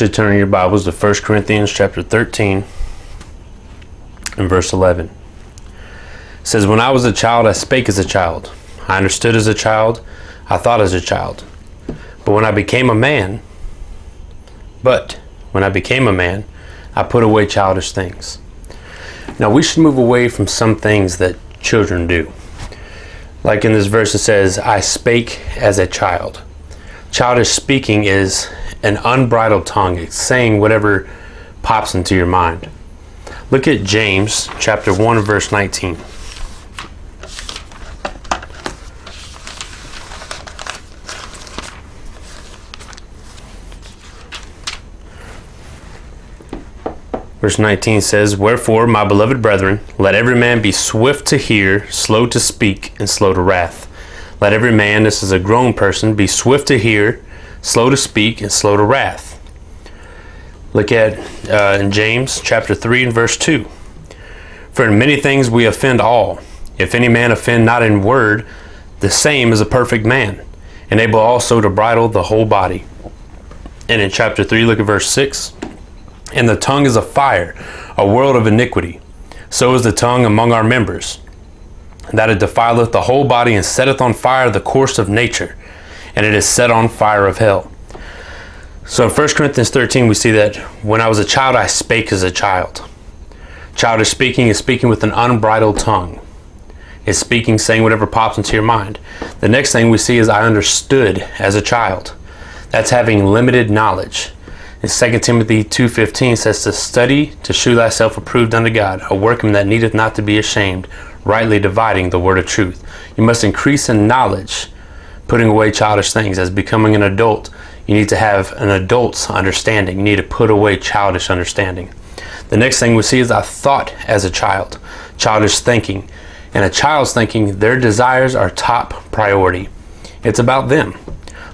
want you to turn in your Bibles to 1 Corinthians chapter 13 and verse 11. It says, "When I was a child, I spake as a child. I understood as a child. I thought as a child. But when I became a man, I put away childish things." Now, we should move away from some things that children do. Like in this verse, it says, "I spake as a child." Childish speaking is an unbridled tongue. It's saying whatever pops into your mind. Look at James chapter 1, verse 19. Verse 19 says, "Wherefore, my beloved brethren, let every man be swift to hear, slow to speak, and slow to wrath. Let every man," this is a grown person, "be swift to hear, slow to speak, and slow to wrath." Look at in James chapter 3 and verse 2. "For in many things we offend all. If any man offend not in word, the same is a perfect man, and able also to bridle the whole body." And in chapter 3, look at verse 6. "And the tongue is a fire, a world of iniquity. So is the tongue among our members, that it defileth the whole body, and setteth on fire the course of nature, and it is set on fire of hell." So in 1 Corinthians 13, we see that when I was a child, I spake as a child. Childish speaking is speaking with an unbridled tongue. It's speaking, saying whatever pops into your mind. The next thing we see is I understood as a child. That's having limited knowledge. In 2 Timothy 2:15 says to study to shew thyself approved unto God, a workman that needeth not to be ashamed, rightly dividing the word of truth. You must increase in knowledge, putting away childish things. As becoming an adult, you need to have an adult's understanding. You need to put away childish understanding. The next thing we see is I thought as a child. Childish thinking. And a child's thinking, their desires are top priority. It's about them.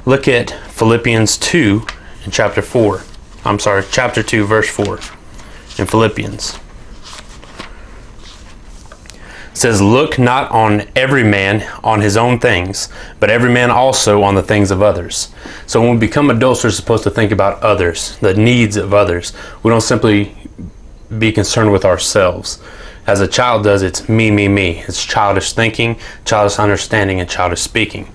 Look at Philippians 2 in chapter 2, verse 4 in Philippians. It says, "Look not on every man on his own things, but every man also on the things of others." So when we become adults, we're supposed to think about others, the needs of others. We don't simply be concerned with ourselves. As a child does, it's me, me, me. It's childish thinking, childish understanding, and childish speaking.